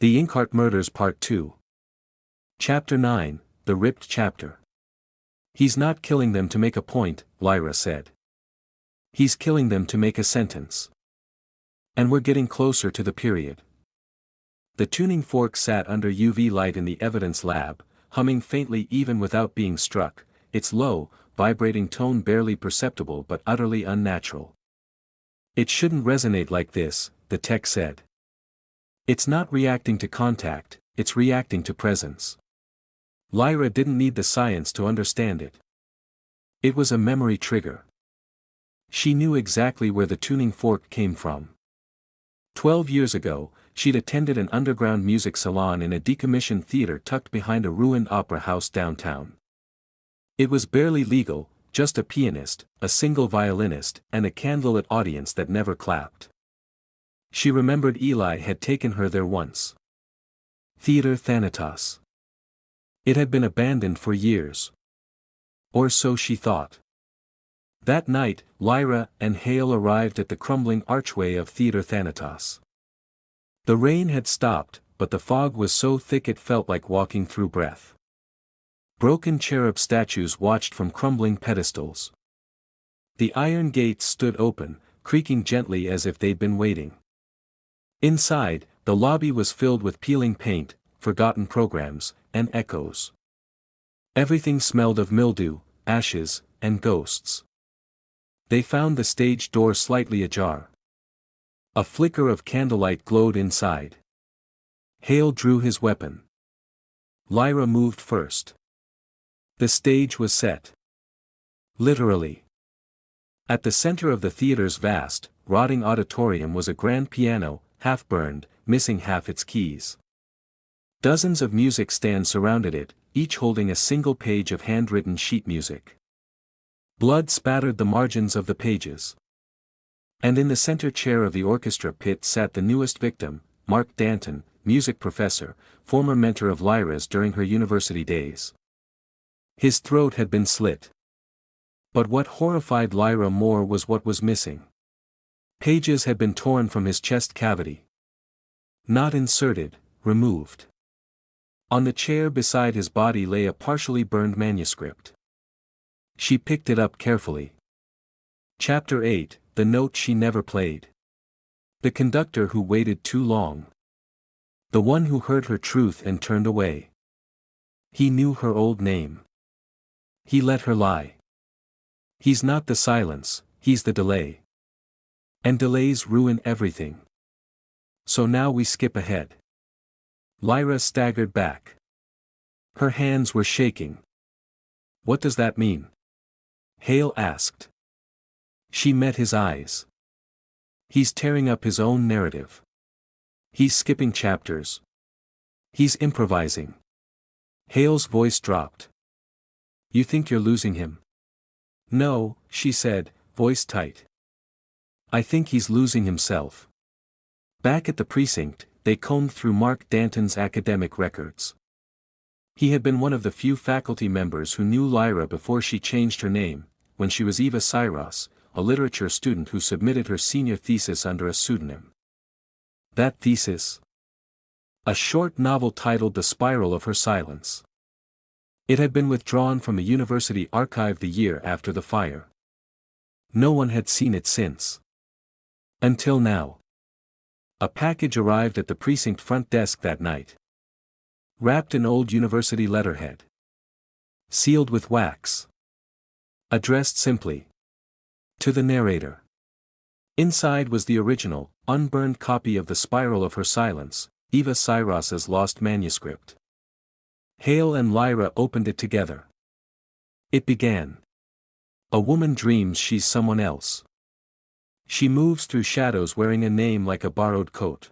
The Inkheart Murders Part 2. Chapter 9, The Ripped Chapter. He's not killing them to make a point, Lyra said. He's killing them to make a sentence. And we're getting closer to the period. The tuning fork sat under UV light in the evidence lab, humming faintly even without being struck, its low, vibrating tone barely perceptible but utterly unnatural. It shouldn't resonate like this, the tech said. It's not reacting to contact, it's reacting to presence. Lyra didn't need the science to understand it. It was a memory trigger. She knew exactly where the tuning fork came from. 12 years ago, she'd attended an underground music salon in a decommissioned theater tucked behind a ruined opera house downtown. It was barely legal, just a pianist, a single violinist, and a candlelit audience that never clapped. She remembered Eli had taken her there once. Theater Thanatos. It had been abandoned for years. Or so she thought. That night, Lyra and Hale arrived at the crumbling archway of Theater Thanatos. The rain had stopped, but the fog was so thick it felt like walking through breath. Broken cherub statues watched from crumbling pedestals. The iron gates stood open, creaking gently as if they'd been waiting. Inside, the lobby was filled with peeling paint, forgotten programs, and echoes. Everything smelled of mildew, ashes, and ghosts. They found the stage door slightly ajar. A flicker of candlelight glowed inside. Hale drew his weapon. Lyra moved first. The stage was set. Literally. At the center of the theater's vast, rotting auditorium was a grand piano, half-burned, missing half its keys. Dozens of music stands surrounded it, each holding a single page of handwritten sheet music. Blood spattered the margins of the pages. And in the center chair of the orchestra pit sat the newest victim, Mark Danton, music professor, former mentor of Lyra's during her university days. His throat had been slit. But what horrified Lyra more was what was missing. Pages had been torn from his chest cavity. Not inserted, removed. On the chair beside his body lay a partially burned manuscript. She picked it up carefully. Chapter 8, The Note She Never Played. The conductor who waited too long. The one who heard her truth and turned away. He knew her old name. He let her lie. He's not the silence, he's the delay. And delays ruin everything. So now we skip ahead. Lyra staggered back. Her hands were shaking. What does that mean? Hale asked. She met his eyes. He's tearing up his own narrative. He's skipping chapters. He's improvising. Hale's voice dropped. You think you're losing him? No, she said, voice tight. I think he's losing himself. Back at the precinct, they combed through Mark Danton's academic records. He had been one of the few faculty members who knew Lyra before she changed her name, when she was Eva Cyrus, a literature student who submitted her senior thesis under a pseudonym. That thesis? A short novel titled The Spiral of Her Silence. It had been withdrawn from the university archive the year after the fire. No one had seen it since. Until now. A package arrived at the precinct front desk that night. Wrapped in old university letterhead. Sealed with wax. Addressed simply. To the narrator. Inside was the original, unburned copy of The Spiral of Her Silence, Eva Cyrus's lost manuscript. Hale and Lyra opened it together. It began. A woman dreams she's someone else. She moves through shadows wearing a name like a borrowed coat.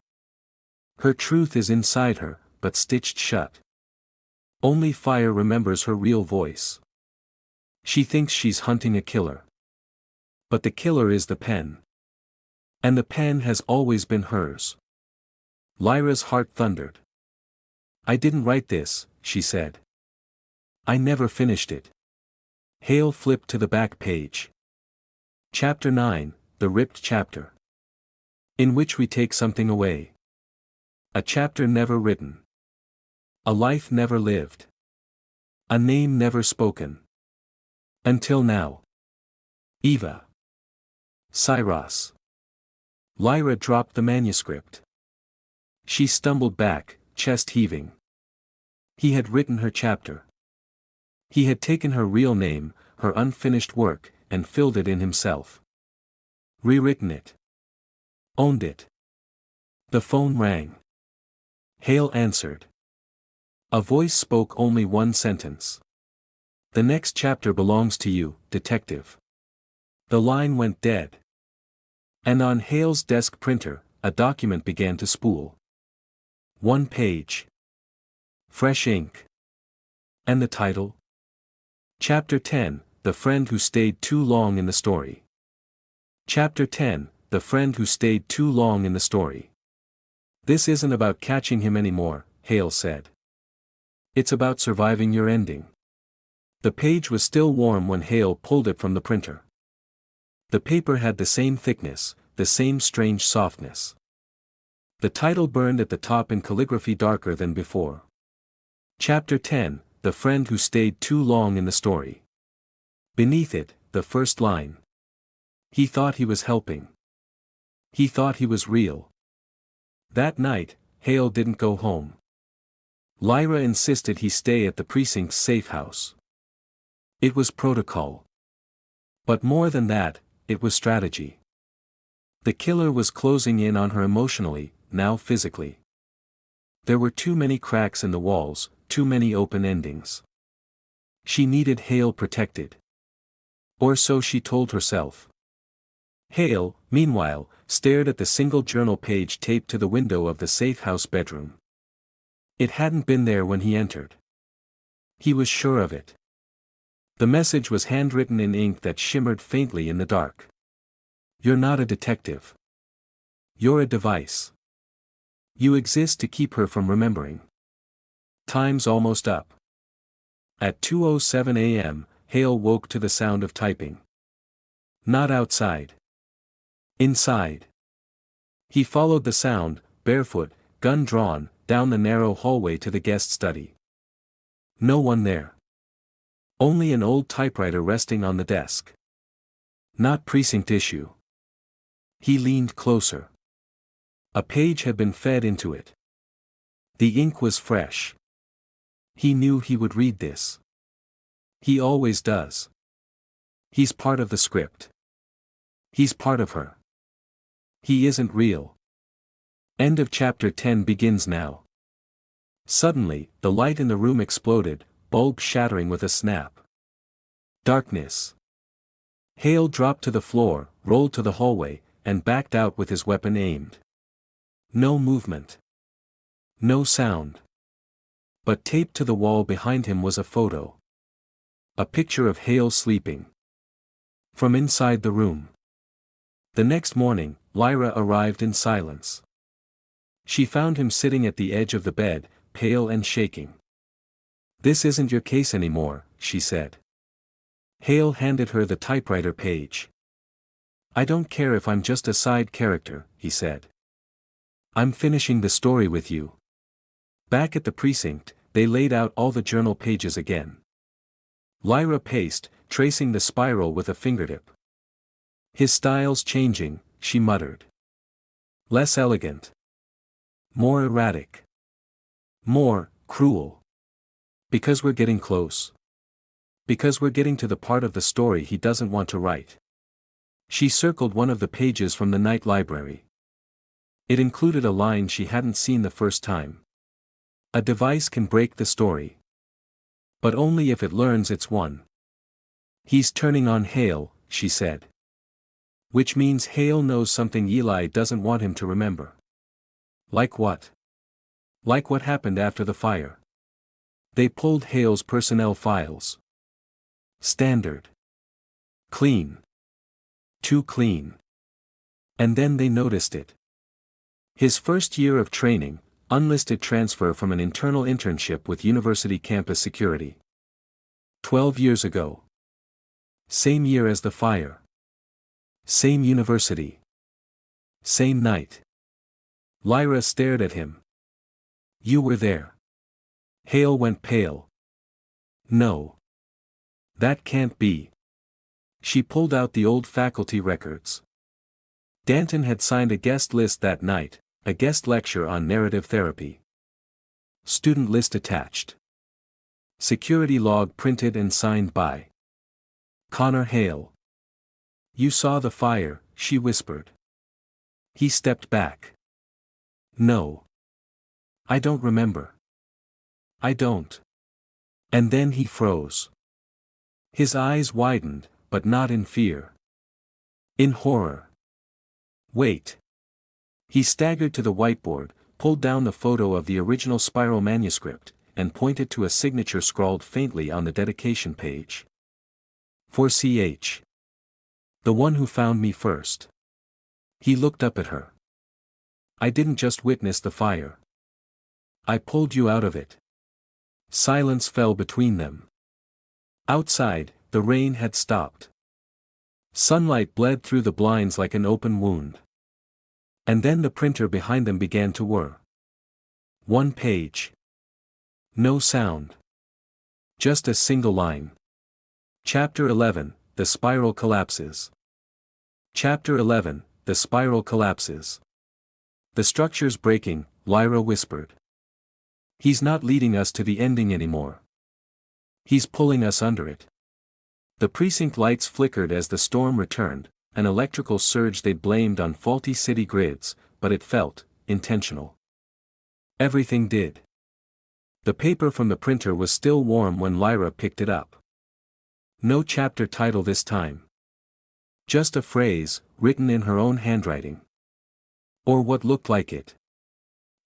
Her truth is inside her, but stitched shut. Only fire remembers her real voice. She thinks she's hunting a killer. But the killer is the pen. And the pen has always been hers. Lyra's heart thundered. I didn't write this, she said. I never finished it. Hale flipped to the back page. Chapter 9, The Ripped Chapter. In which we take something away. A chapter never written. A life never lived. A name never spoken. Until now. Eva. Cyrus. Lyra dropped the manuscript. She stumbled back, chest heaving. He had written her chapter. He had taken her real name, her unfinished work, and filled it in himself. Rewritten it. Owned it. The phone rang. Hale answered. A voice spoke only one sentence. The next chapter belongs to you, detective. The line went dead. And on Hale's desk printer, a document began to spool. 1 page. Fresh ink. And the title? Chapter 10, The Friend Who Stayed Too Long in the Story. Chapter 10, The Friend Who Stayed Too Long in the Story. This isn't about catching him anymore, Hale said. It's about surviving your ending. The page was still warm when Hale pulled it from the printer. The paper had the same thickness, the same strange softness. The title burned at the top in calligraphy darker than before. Chapter 10, The Friend Who Stayed Too Long in the Story. Beneath it, the first line. He thought he was helping. He thought he was real. That night, Hale didn't go home. Lyra insisted he stay at the precinct's safe house. It was protocol. But more than that, it was strategy. The killer was closing in on her emotionally, now physically. There were too many cracks in the walls, too many open endings. She needed Hale protected. Or so she told herself. Hale, meanwhile, stared at the single journal page taped to the window of the safe house bedroom. It hadn't been there when he entered. He was sure of it. The message was handwritten in ink that shimmered faintly in the dark. You're not a detective. You're a device. You exist to keep her from remembering. Time's almost up. At 2:07 a.m., Hale woke to the sound of typing. Not outside. Inside. He followed the sound, barefoot, gun drawn, down the narrow hallway to the guest study. No one there. Only an old typewriter resting on the desk. Not precinct issue. He leaned closer. A page had been fed into it. The ink was fresh. He knew he would read this. He always does. He's part of the script. He's part of her. He isn't real. End of chapter 10 begins now. Suddenly, the light in the room exploded, bulb shattering with a snap. Darkness. Hale dropped to the floor, rolled to the hallway, and backed out with his weapon aimed. No movement. No sound. But taped to the wall behind him was a photo. A picture of Hale sleeping. From inside the room. The next morning, Lyra arrived in silence. She found him sitting at the edge of the bed, pale and shaking. This isn't your case anymore, she said. Hale handed her the typewriter page. I don't care if I'm just a side character, he said. I'm finishing the story with you. Back at the precinct, they laid out all the journal pages again. Lyra paced, tracing the spiral with a fingertip. His style's changing, she muttered. Less elegant. More erratic. More cruel. Because we're getting close. Because we're getting to the part of the story he doesn't want to write. She circled one of the pages from the night library. It included a line she hadn't seen the first time. A device can break the story. But only if it learns it's won. He's turning on Hale, she said. Which means Hale knows something Eli doesn't want him to remember. Like what? Like what happened after the fire. They pulled Hale's personnel files. Standard. Clean. Too clean. And then they noticed it. His first year of training, unlisted transfer from an internal internship with university campus security. 12 years ago. Same year as the fire. Same university. Same night. Lyra stared at him. You were there. Hale went pale. No. That can't be. She pulled out the old faculty records. Danton had signed a guest list that night, a guest lecture on narrative therapy. Student list attached. Security log printed and signed by Connor Hale. You saw the fire, she whispered. He stepped back. No. I don't remember. I don't. And then he froze. His eyes widened, but not in fear. In horror. Wait. He staggered to the whiteboard, pulled down the photo of the original spiral manuscript, and pointed to a signature scrawled faintly on the dedication page. For CH. The one who found me first. He looked up at her. I didn't just witness the fire. I pulled you out of it. Silence fell between them. Outside, the rain had stopped. Sunlight bled through the blinds like an open wound. And then the printer behind them began to whir. One page. No sound. Just a single line. Chapter 11, The Spiral Collapses. Chapter 11, The Spiral Collapses. The structure's breaking, Lyra whispered. He's not leading us to the ending anymore. He's pulling us under it. The precinct lights flickered as the storm returned, an electrical surge they'd blamed on faulty city grids, but it felt intentional. Everything did. The paper from the printer was still warm when Lyra picked it up. No chapter title this time. Just a phrase, written in her own handwriting. Or what looked like it.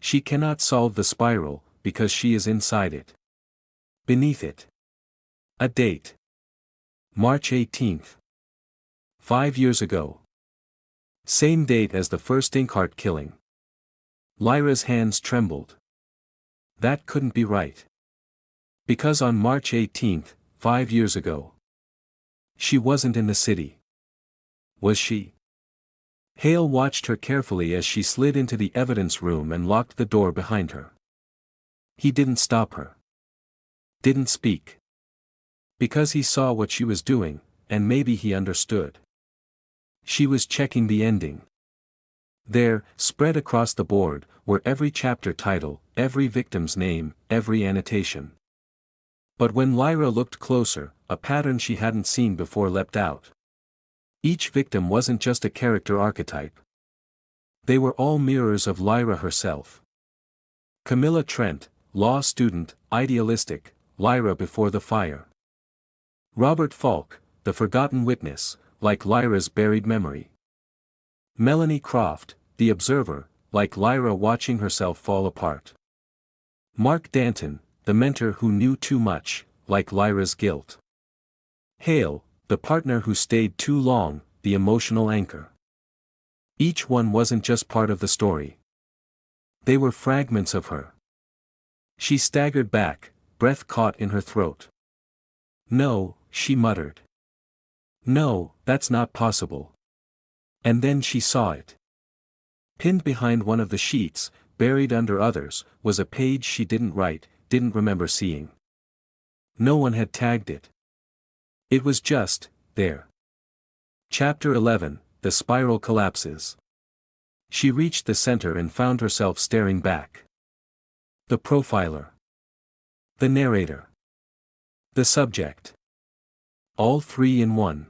She cannot solve the spiral, because she is inside it. Beneath it. A date. March 18th. 5 years ago. Same date as the first Inkheart killing. Lyra's hands trembled. That couldn't be right. Because on March 18th, 5 years ago. She wasn't in the city. Was she? Hale watched her carefully as she slid into the evidence room and locked the door behind her. He didn't stop her. Didn't speak. Because he saw what she was doing, and maybe he understood. She was checking the ending. There, spread across the board, were every chapter title, every victim's name, every annotation. But when Lyra looked closer, a pattern she hadn't seen before leapt out. Each victim wasn't just a character archetype. They were all mirrors of Lyra herself. Camilla Trent, law student, idealistic, Lyra before the fire. Robert Falk, the forgotten witness, like Lyra's buried memory. Melanie Croft, the observer, like Lyra watching herself fall apart. Mark Danton, the mentor who knew too much, like Lyra's guilt. Hale, the partner who stayed too long, the emotional anchor. Each one wasn't just part of the story. They were fragments of her. She staggered back, breath caught in her throat. No, she muttered. No, that's not possible. And then she saw it. Pinned behind one of the sheets, buried under others, was a page she didn't write, didn't remember seeing. No one had tagged it. It was just, there. Chapter 11, The Spiral Collapses. She reached the center and found herself staring back. The profiler. The narrator. The subject. All three in one.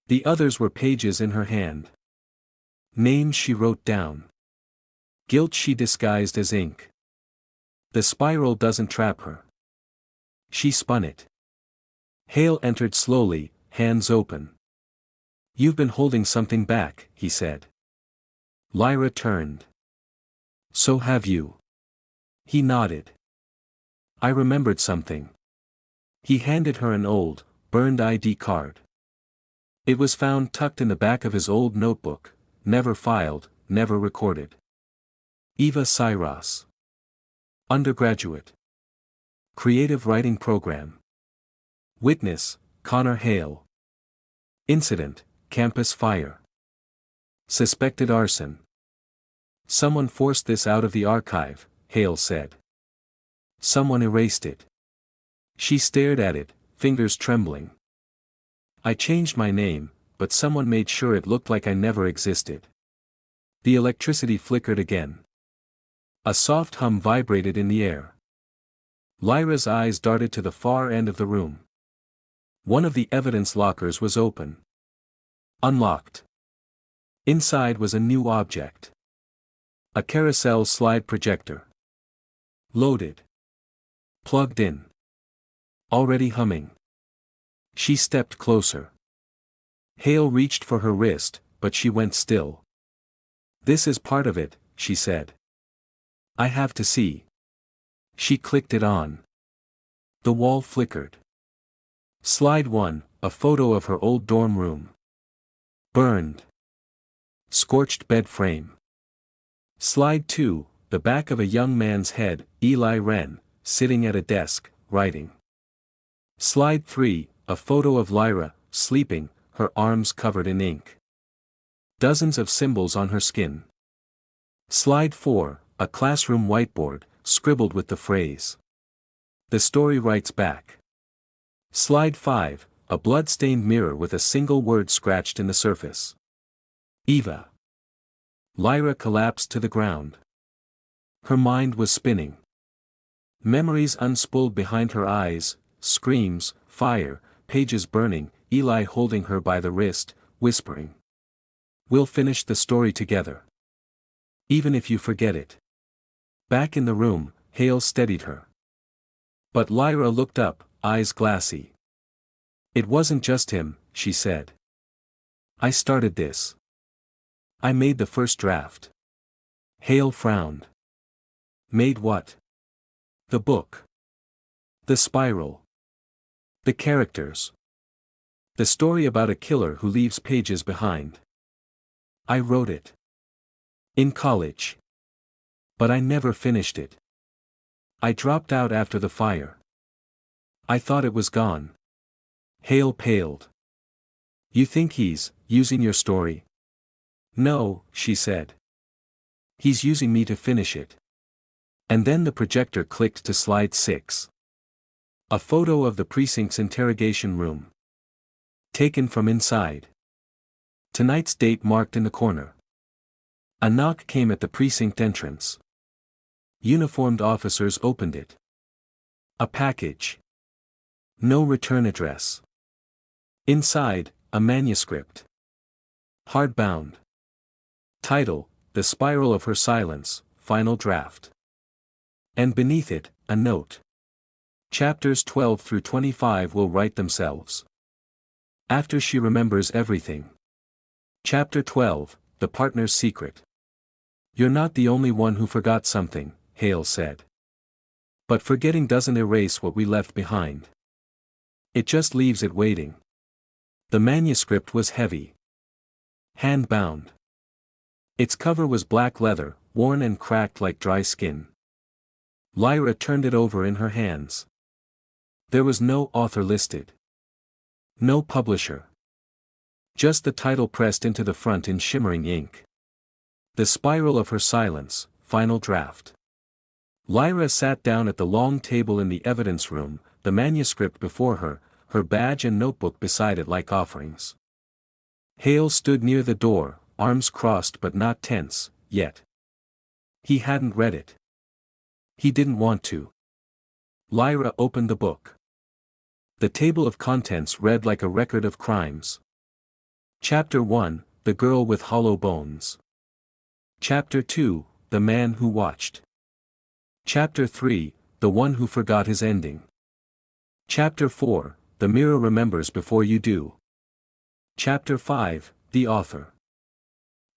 The others were pages in her hand. Names she wrote down. Guilt she disguised as ink. The spiral doesn't trap her. She spun it. Hale entered slowly, hands open. You've been holding something back, he said. Lyra turned. So have you. He nodded. I remembered something. He handed her an old, burned ID card. It was found tucked in the back of his old notebook, never filed, never recorded. Eva Cyrus. Undergraduate. Creative Writing Program. Witness, Connor Hale. Incident, campus fire. Suspected arson. Someone forced this out of the archive, Hale said. Someone erased it. She stared at it, fingers trembling. I changed my name, but someone made sure it looked like I never existed. The electricity flickered again. A soft hum vibrated in the air. Lyra's eyes darted to the far end of the room. One of the evidence lockers was open. Unlocked. Inside was a new object. A carousel slide projector. Loaded. Plugged in. Already humming. She stepped closer. Hale reached for her wrist, but she went still. This is part of it, she said. I have to see. She clicked it on. The wall flickered. Slide 1, a photo of her old dorm room. Burned. Scorched bed frame. Slide 2, the back of a young man's head, Eli Wren, sitting at a desk, writing. Slide 3, a photo of Lyra, sleeping, her arms covered in ink. Dozens of symbols on her skin. Slide 4, a classroom whiteboard, scribbled with the phrase. The story writes back. Slide 5, a blood-stained mirror with a single word scratched in the surface. Eva. Lyra collapsed to the ground. Her mind was spinning. Memories unspooled behind her eyes, screams, fire, pages burning, Eli holding her by the wrist, whispering. We'll finish the story together. Even if you forget it. Back in the room, Hale steadied her. But Lyra looked up, eyes glassy. It wasn't just him, she said. I started this. I made the first draft. Hale frowned. Made what? The book. The spiral. The characters. The story about a killer who leaves pages behind. I wrote it. In college. But I never finished it. I dropped out after the fire. I thought it was gone. Hale paled. You think he's using your story? No, she said. He's using me to finish it. And then the projector clicked to slide 6. A photo of the precinct's interrogation room. Taken from inside. Tonight's date marked in the corner. A knock came at the precinct entrance. Uniformed officers opened it. A package. No return address. Inside, a manuscript. Hardbound. Title, The Spiral of Her Silence, Final Draft. And beneath it, a note. Chapters 12 through 25 will write themselves. After she remembers everything. Chapter 12, The Partner's Secret. You're not the only one who forgot something, Hale said. But forgetting doesn't erase what we left behind. It just leaves it waiting. The manuscript was heavy. Hand-bound. Its cover was black leather, worn and cracked like dry skin. Lyra turned it over in her hands. There was no author listed. No publisher. Just the title pressed into the front in shimmering ink. The Spiral of Her Silence, Final Draft. Lyra sat down at the long table in the evidence room, the manuscript before her, her badge and notebook beside it like offerings. Hale stood near the door, arms crossed but not tense, yet. He hadn't read it. He didn't want to. Lyra opened the book. The table of contents read like a record of crimes. Chapter 1, The Girl with Hollow Bones. Chapter 2, The Man Who Watched. Chapter 3, The One Who Forgot His Ending. Chapter 4, The Mirror Remembers Before You Do. Chapter 5, The Author.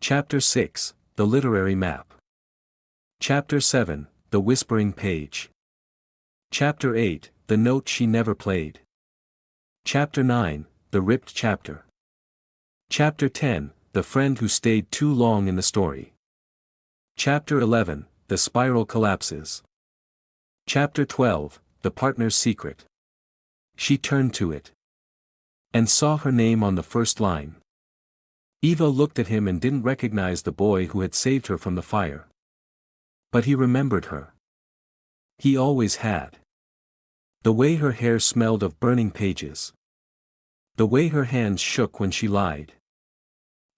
Chapter 6, The Literary Map. Chapter 7, The Whispering Page. Chapter 8, The Note She Never Played. Chapter 9, The Ripped Chapter. Chapter 10, The Friend Who Stayed Too Long in the Story. Chapter 11, The Spiral Collapses. Chapter 12, The Partner's Secret. She turned to it. And saw her name on the first line. Eva looked at him and didn't recognize the boy who had saved her from the fire. But he remembered her. He always had. The way her hair smelled of burning pages. The way her hands shook when she lied.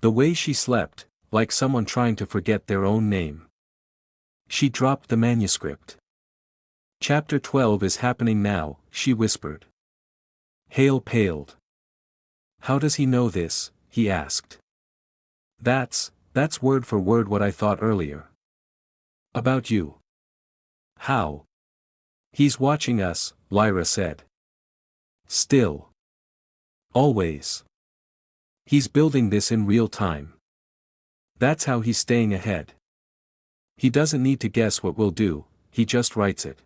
The way she slept, like someone trying to forget their own name. She dropped the manuscript. Chapter 12 is happening now, she whispered. Hale paled. How does he know this? He asked. That's word for word what I thought earlier. About you. How? He's watching us, Lyra said. Still. Always. He's building this in real time. That's how he's staying ahead. He doesn't need to guess what we'll do, he just writes it.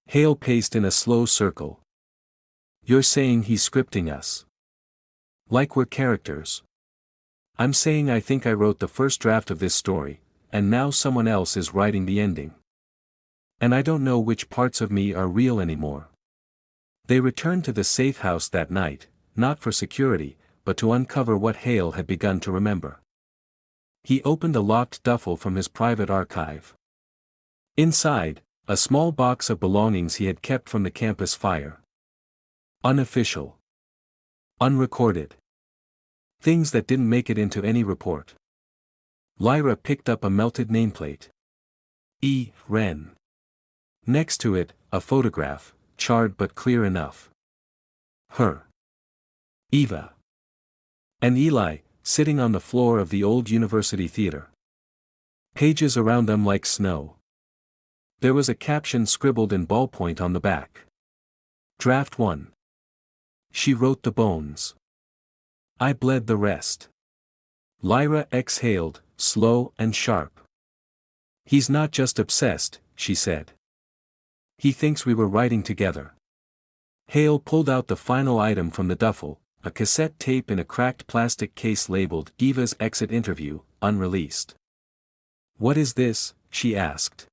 Hale paced in a slow circle. You're saying he's scripting us. Like we're characters. I'm saying I think I wrote the first draft of this story, and now someone else is writing the ending. And I don't know which parts of me are real anymore. They returned to the safe house that night, not for security, but to uncover what Hale had begun to remember. He opened a locked duffel from his private archive. Inside, a small box of belongings he had kept from the campus fire. Unofficial. Unrecorded. Things that didn't make it into any report. Lyra picked up a melted nameplate. E. Wren. Next to it, a photograph, charred but clear enough. Her. Eva. And Eli, sitting on the floor of the old university theater. Pages around them like snow. There was a caption scribbled in ballpoint on the back. Draft 1. She wrote the bones. I bled the rest. Lyra exhaled, slow and sharp. He's not just obsessed, she said. He thinks we were writing together. Hale pulled out the final item from the duffel, a cassette tape in a cracked plastic case labeled Eva's Exit Interview, unreleased. What is this? She asked.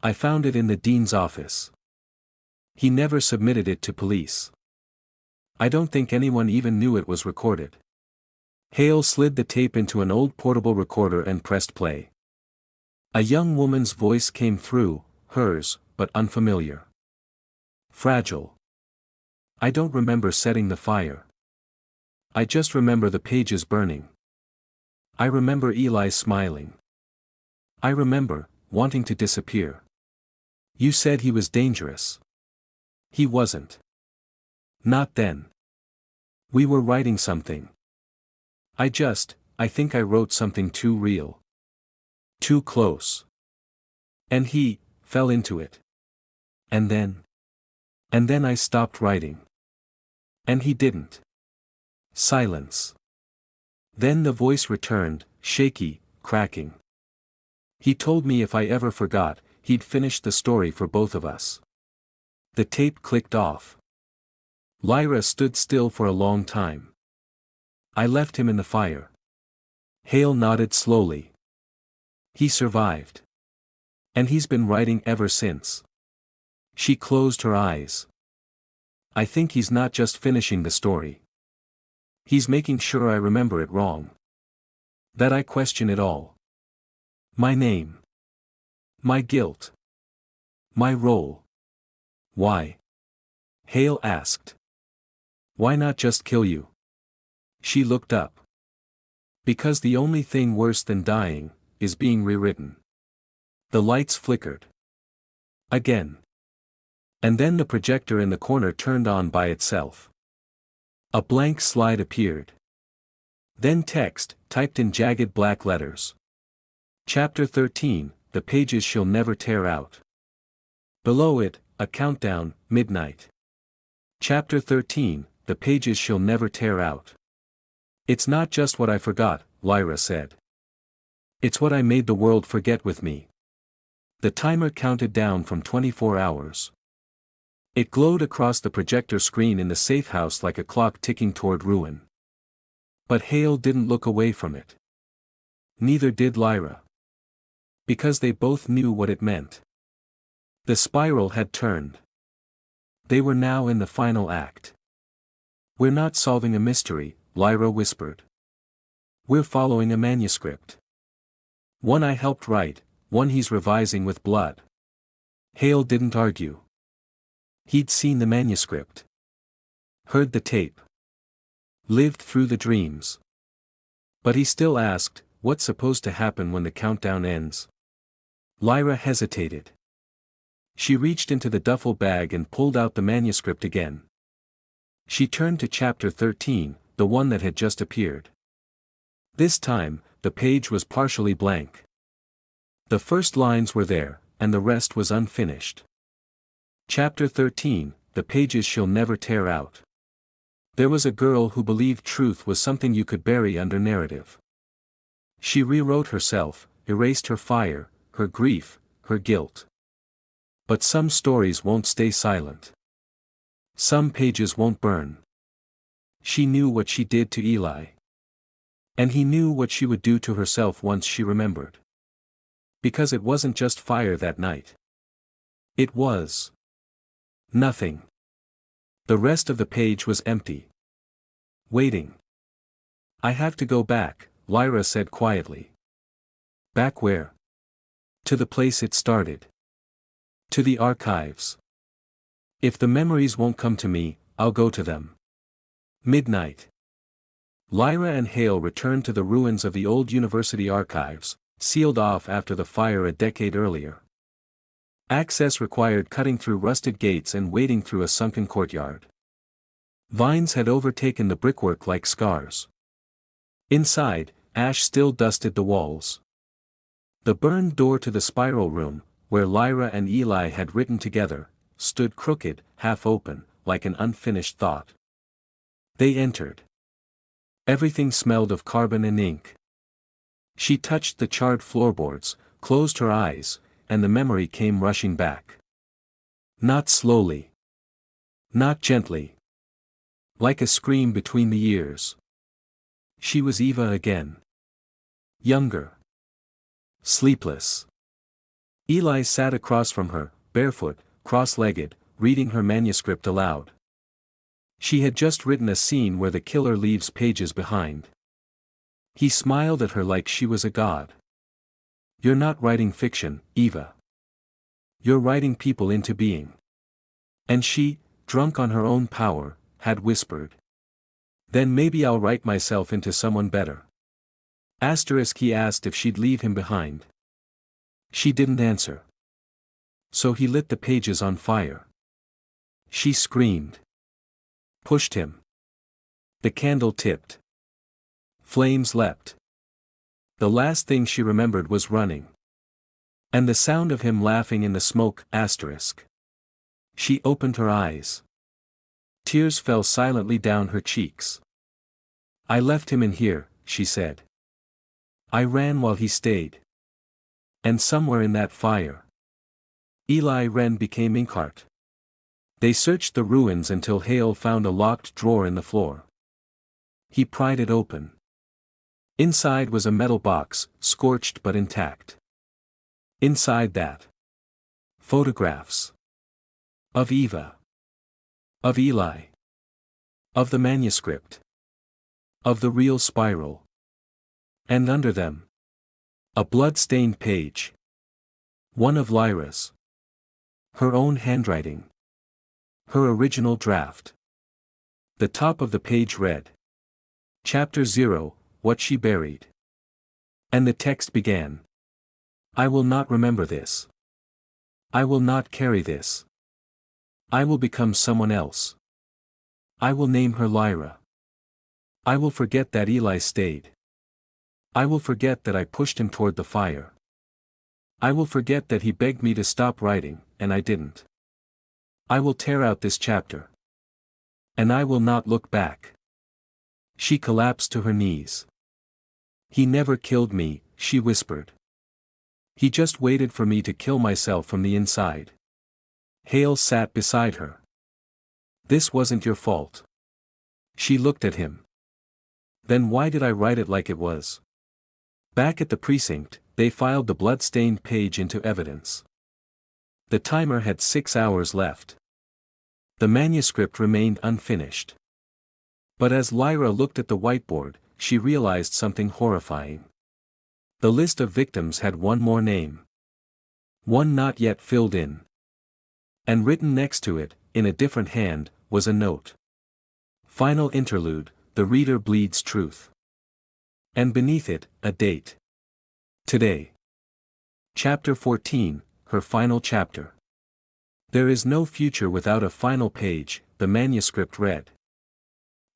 I found it in the dean's office. He never submitted it to police. I don't think anyone even knew it was recorded. Hale slid the tape into an old portable recorder and pressed play. A young woman's voice came through, hers, but unfamiliar. Fragile. I don't remember setting the fire. I just remember the pages burning. I remember Eli smiling. I remember, wanting to disappear. You said he was dangerous. He wasn't. Not then. We were writing something. I think I wrote something too real. Too close. And he fell into it. And then I stopped writing. And he didn't. Silence. Then the voice returned, shaky, cracking. He told me if I ever forgot, he'd finish the story for both of us. The tape clicked off. Lyra stood still for a long time. I left him in the fire. Hale nodded slowly. He survived. And he's been writing ever since. She closed her eyes. I think he's not just finishing the story. He's making sure I remember it wrong. That I question it all. My name. My guilt. My role. Why? Hale asked. Why not just kill you? She looked up. Because the only thing worse than dying, is being rewritten. The lights flickered. Again. And then the projector in the corner turned on by itself. A blank slide appeared. Then text, typed in jagged black letters. Chapter 13, The Pages She'll Never Tear Out. Below it, a countdown, midnight. Chapter 13, The Pages She'll Never Tear Out. It's not just what I forgot, Lyra said. It's what I made the world forget with me. The timer counted down from 24 hours. It glowed across the projector screen in the safe house like a clock ticking toward ruin. But Hale didn't look away from it. Neither did Lyra. Because they both knew what it meant. The spiral had turned. They were now in the final act. We're not solving a mystery, Lyra whispered. We're following a manuscript. One I helped write, one he's revising with blood. Hale didn't argue. He'd seen the manuscript. Heard the tape. Lived through the dreams. But he still asked, what's supposed to happen when the countdown ends? Lyra hesitated. She reached into the duffel bag and pulled out the manuscript again. She turned to chapter 13, the one that had just appeared. This time, the page was partially blank. The first lines were there, and the rest was unfinished. Chapter 13, the pages she'll never tear out. There was a girl who believed truth was something you could bury under narrative. She rewrote herself, erased her fire, her grief, her guilt. But some stories won't stay silent. Some pages won't burn. She knew what she did to Eli. And he knew what she would do to herself once she remembered. Because it wasn't just fire that night. It was nothing. The rest of the page was empty. Waiting. I have to go back, Lyra said quietly. Back where? To the place it started. To the archives. If the memories won't come to me, I'll go to them. Midnight. Lyra and Hale returned to the ruins of the old university archives, sealed off after the fire a decade earlier. Access required cutting through rusted gates and wading through a sunken courtyard. Vines had overtaken the brickwork like scars. Inside, ash still dusted the walls. The burned door to the spiral room, where Lyra and Eli had written together, stood crooked, half open, like an unfinished thought. They entered. Everything smelled of carbon and ink. She touched the charred floorboards, closed her eyes, and the memory came rushing back. Not slowly. Not gently. Like a scream between the years. She was Eva again. Younger. Sleepless. Eli sat across from her, barefoot, cross-legged, reading her manuscript aloud. She had just written a scene where the killer leaves pages behind. He smiled at her like she was a god. You're not writing fiction, Eva. You're writing people into being. And she, drunk on her own power, had whispered. Then maybe I'll write myself into someone better. He asked if she'd leave him behind. She didn't answer. So he lit the pages on fire. She screamed. Pushed him. The candle tipped. Flames leapt. The last thing she remembered was running. And the sound of him laughing in the smoke. She opened her eyes. Tears fell silently down her cheeks. I left him in here, she said. I ran while he stayed. And somewhere in that fire, Eli Wren became Inkheart. They searched the ruins until Hale found a locked drawer in the floor. He pried it open. Inside was a metal box, scorched but intact. Inside that, photographs. Of Eva. Of Eli. Of the manuscript. Of the real spiral. And under them, a blood-stained page. One of Lyra's. Her own handwriting. Her original draft. The top of the page read. Chapter 0, What She Buried. And the text began. I will not remember this. I will not carry this. I will become someone else. I will name her Lyra. I will forget that Eli stayed. I will forget that I pushed him toward the fire. I will forget that he begged me to stop writing, and I didn't. I will tear out this chapter. And I will not look back. She collapsed to her knees. He never killed me, she whispered. He just waited for me to kill myself from the inside. Hale sat beside her. This wasn't your fault. She looked at him. Then why did I write it like it was? Back at the precinct, they filed the blood-stained page into evidence. The timer had 6 hours left. The manuscript remained unfinished. But as Lyra looked at the whiteboard, she realized something horrifying. The list of victims had one more name. One not yet filled in. And written next to it, in a different hand, was a note. Final interlude, the reader bleeds truth. And beneath it, a date. Today. Chapter 14, her final chapter. There is no future without a final page, the manuscript read.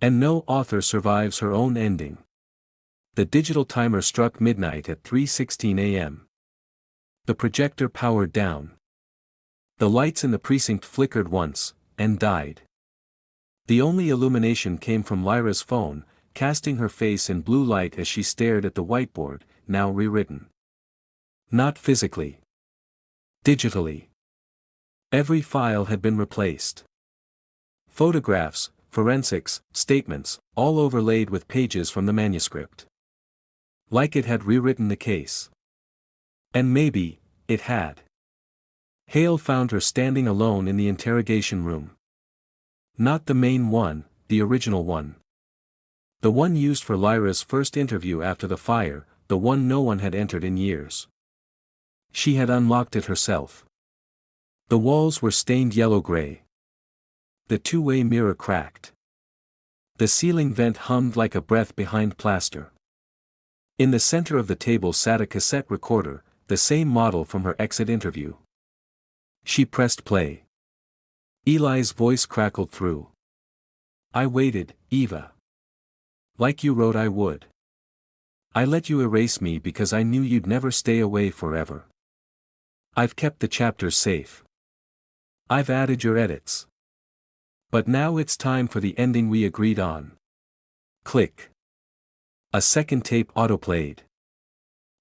And no author survives her own ending. The digital timer struck midnight at 3:16 a.m. The projector powered down. The lights in the precinct flickered once, and died. The only illumination came from Lyra's phone, casting her face in blue light as she stared at the whiteboard, now rewritten. Not physically. Digitally. Every file had been replaced. Photographs, forensics, statements, all overlaid with pages from the manuscript. Like it had rewritten the case. And maybe, it had. Hale found her standing alone in the interrogation room. Not the main one, the original one. The one used for Lyra's first interview after the fire, the one no one had entered in years. She had unlocked it herself. The walls were stained yellow-gray. The two-way mirror cracked. The ceiling vent hummed like a breath behind plaster. In the center of the table sat a cassette recorder, the same model from her exit interview. She pressed play. Eli's voice crackled through. I waited, Eva. Like you wrote I would. I let you erase me because I knew you'd never stay away forever. I've kept the chapters safe. I've added your edits. But now it's time for the ending we agreed on. Click. A second tape autoplayed.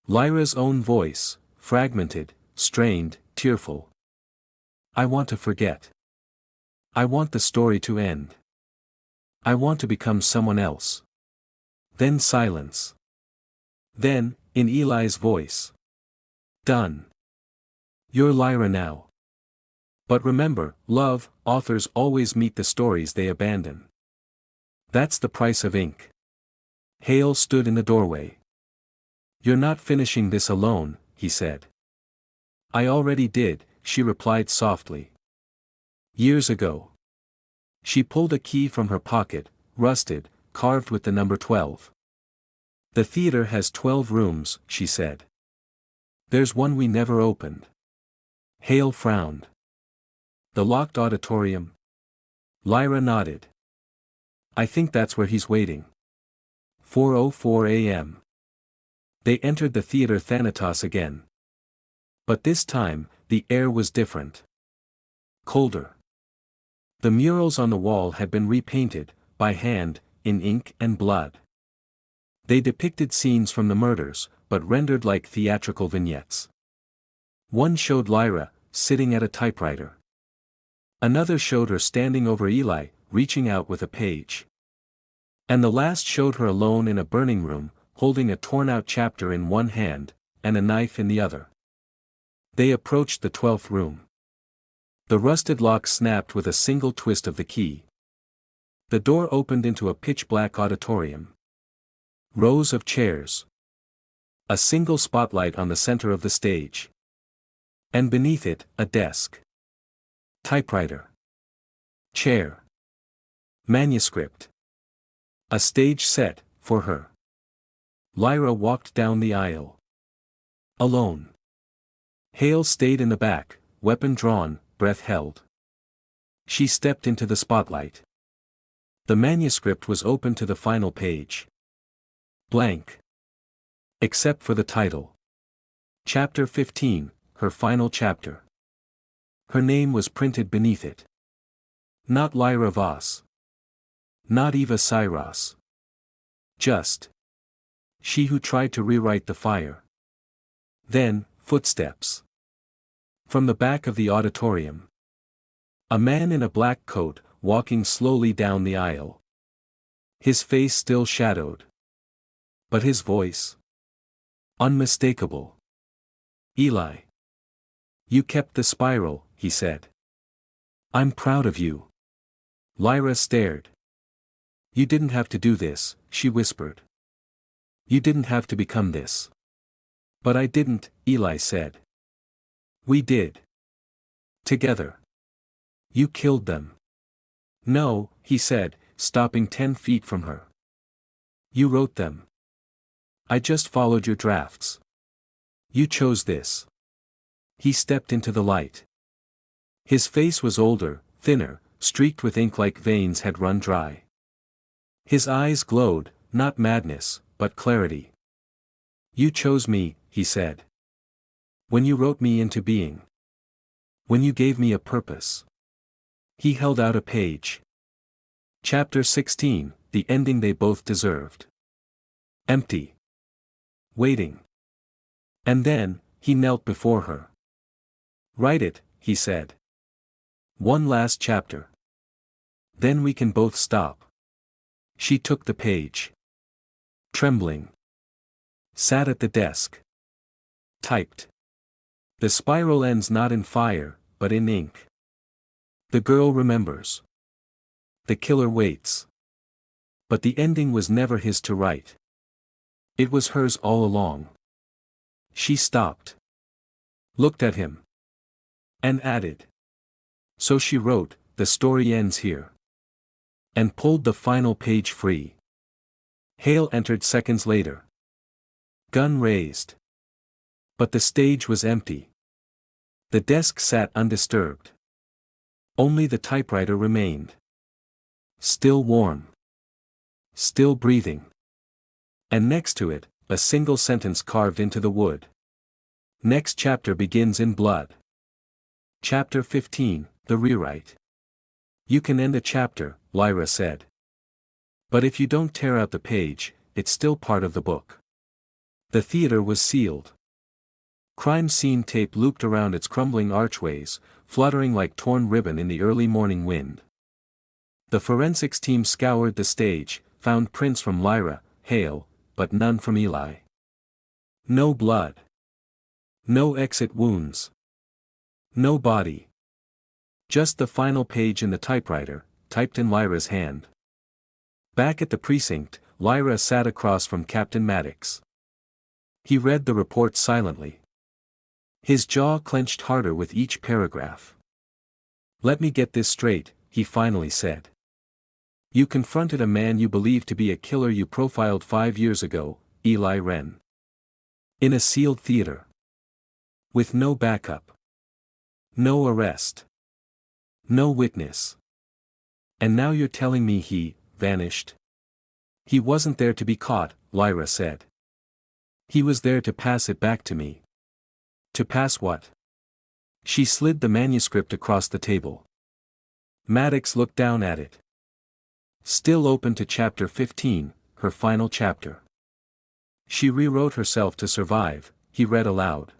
Lyra's own voice, fragmented, strained, tearful. I want to forget. I want the story to end. I want to become someone else. Then silence. Then, in Eli's voice. Done. You're Lyra now. But remember, love, authors always meet the stories they abandon. That's the price of ink. Hale stood in the doorway. You're not finishing this alone, he said. I already did, she replied softly. Years ago. She pulled a key from her pocket, rusted, carved with the number 12. The theater has 12 rooms, she said. There's one we never opened. Hale frowned. The locked auditorium? Lyra nodded. I think that's where he's waiting. 4:04 a.m. They entered the theater Thanatos again. But this time, the air was different. Colder. The murals on the wall had been repainted, by hand, in ink and blood. They depicted scenes from the murders, but rendered like theatrical vignettes. One showed Lyra, sitting at a typewriter. Another showed her standing over Eli, reaching out with a page. And the last showed her alone in a burning room, holding a torn-out chapter in one hand, and a knife in the other. They approached the 12th room. The rusted lock snapped with a single twist of the key. The door opened into a pitch-black auditorium. Rows of chairs. A single spotlight on the center of the stage. And beneath it, a desk. Typewriter. Chair. Manuscript. A stage set, for her. Lyra walked down the aisle. Alone. Hale stayed in the back, weapon drawn, breath held. She stepped into the spotlight. The manuscript was open to the final page. Blank. Except for the title. Chapter 15, her final chapter. Her name was printed beneath it. Not Lyra Voss. Not Eva Cyrus. Just. She who tried to rewrite the fire. Then, footsteps. From the back of the auditorium. A man in a black coat, walking slowly down the aisle. His face still shadowed. But his voice. Unmistakable. Eli. You kept the spiral, he said. I'm proud of you. Lyra stared. You didn't have to do this, she whispered. You didn't have to become this. But I didn't, Eli said. We did. Together. You killed them. No, he said, stopping 10 feet from her. You wrote them. I just followed your drafts. You chose this. He stepped into the light. His face was older, thinner, streaked with ink like veins had run dry. His eyes glowed, not madness, but clarity. You chose me, he said. When you wrote me into being. When you gave me a purpose. He held out a page. Chapter 16, the ending they both deserved. Empty. Waiting. And then, he knelt before her. Write it, he said. One last chapter. Then we can both stop. She took the page. Trembling. Sat at the desk. Typed. The spiral ends not in fire, but in ink. The girl remembers. The killer waits. But the ending was never his to write. It was hers all along. She stopped. Looked at him. And added. So she wrote, the story ends here. And pulled the final page free. Hale entered seconds later. Gun raised. But the stage was empty. The desk sat undisturbed. Only the typewriter remained. Still warm. Still breathing. And next to it, a single sentence carved into the wood. Next chapter begins in blood. Chapter 15, the rewrite. You can end a chapter, Lyra said. But if you don't tear out the page, it's still part of the book. The theater was sealed. Crime scene tape looped around its crumbling archways, fluttering like torn ribbon in the early morning wind. The forensics team scoured the stage, found prints from Lyra, Hale, but none from Eli. No blood. No exit wounds. No body. Just the final page in the typewriter, typed in Lyra's hand. Back at the precinct, Lyra sat across from Captain Maddox. He read the report silently. His jaw clenched harder with each paragraph. Let me get this straight, he finally said. You confronted a man you believed to be a killer you profiled 5 years ago, Eli Wren. In a sealed theater. With no backup. No arrest. No witness. And now you're telling me he vanished? He wasn't there to be caught, Lyra said. He was there to pass it back to me. To pass what? She slid the manuscript across the table. Maddox looked down at it. Still open to chapter 15, her final chapter. She rewrote herself to survive, he read aloud.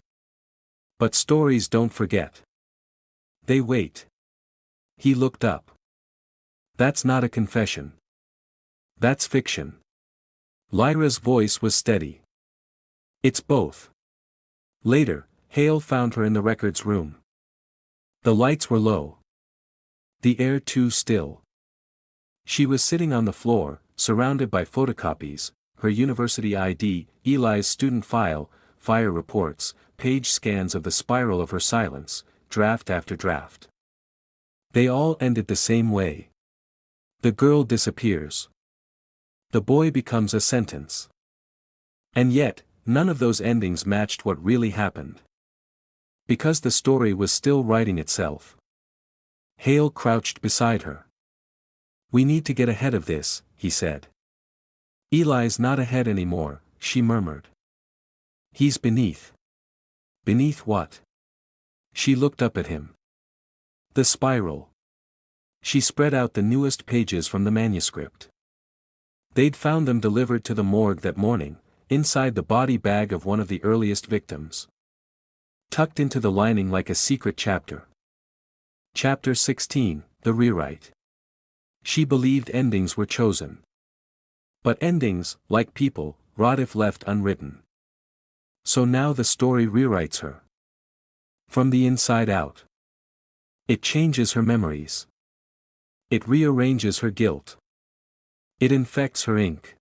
But stories don't forget. They wait. He looked up. That's not a confession. That's fiction. Lyra's voice was steady. It's both. Later, Hale found her in the records room. The lights were low. The air too still. She was sitting on the floor, surrounded by photocopies, her university ID, Eli's student file, fire reports, page scans of the spiral of her silence, draft after draft. They all ended the same way. The girl disappears. The boy becomes a sentence. And yet, none of those endings matched what really happened. Because the story was still writing itself. Hale crouched beside her. We need to get ahead of this, he said. Eli's not ahead anymore, she murmured. He's beneath. Beneath what? She looked up at him. The spiral. She spread out the newest pages from the manuscript. They'd found them delivered to the morgue that morning, inside the body bag of one of the earliest victims. Tucked into the lining like a secret chapter. Chapter 16, the rewrite. She believed endings were chosen. But endings, like people, rot if left unwritten. So now the story rewrites her. From the inside out. It changes her memories. It rearranges her guilt. It infects her ink.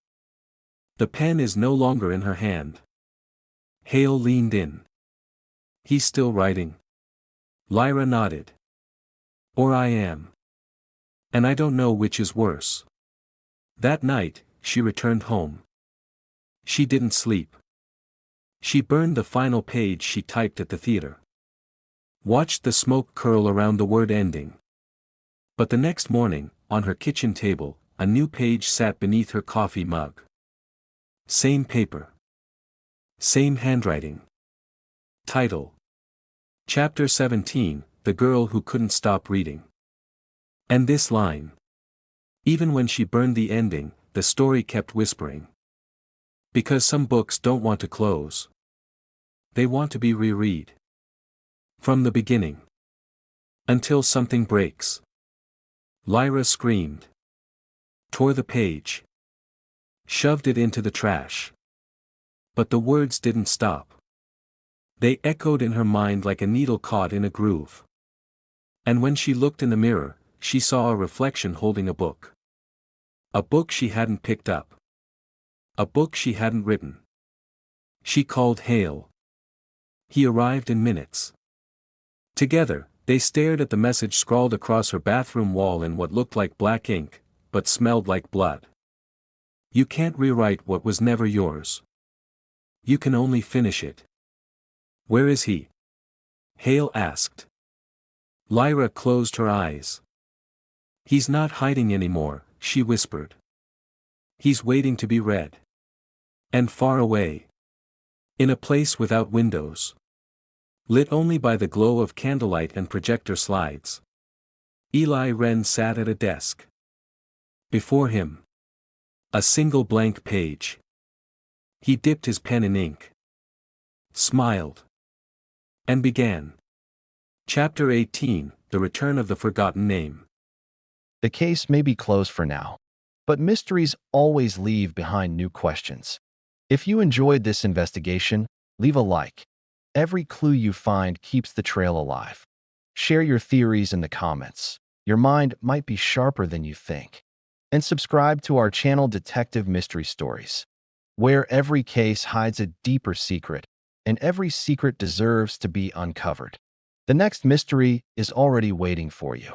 The pen is no longer in her hand. Hale leaned in. He's still writing. Lyra nodded. Or I am. And I don't know which is worse. That night, she returned home. She didn't sleep. She burned the final page she typed at the theater. Watched the smoke curl around the word ending. But the next morning, on her kitchen table, a new page sat beneath her coffee mug. Same paper. Same handwriting. Title. Chapter 17, The Girl Who Couldn't Stop Reading. And this line. Even when she burned the ending, the story kept whispering. Because some books don't want to close. They want to be reread. From the beginning. Until something breaks. Lyra screamed. Tore the page. Shoved it into the trash. But the words didn't stop. They echoed in her mind like a needle caught in a groove. And when she looked in the mirror, she saw a reflection holding a book. A book she hadn't picked up. A book she hadn't written. She called Hale. He arrived in minutes. Together, they stared at the message scrawled across her bathroom wall in what looked like black ink, but smelled like blood. You can't rewrite what was never yours. You can only finish it. Where is he? Hale asked. Lyra closed her eyes. He's not hiding anymore, she whispered. He's waiting to be read. And far away. In a place without windows. Lit only by the glow of candlelight and projector slides. Eli Wren sat at a desk. Before him. A single blank page. He dipped his pen in ink. Smiled. And began. Chapter 18, The Return of the Forgotten Name. The case may be closed for now, but mysteries always leave behind new questions. If you enjoyed this investigation, leave a like. Every clue you find keeps the trail alive. Share your theories in the comments. Your mind might be sharper than you think. And subscribe to our channel Detective Mystery Stories, where every case hides a deeper secret, and every secret deserves to be uncovered. The next mystery is already waiting for you.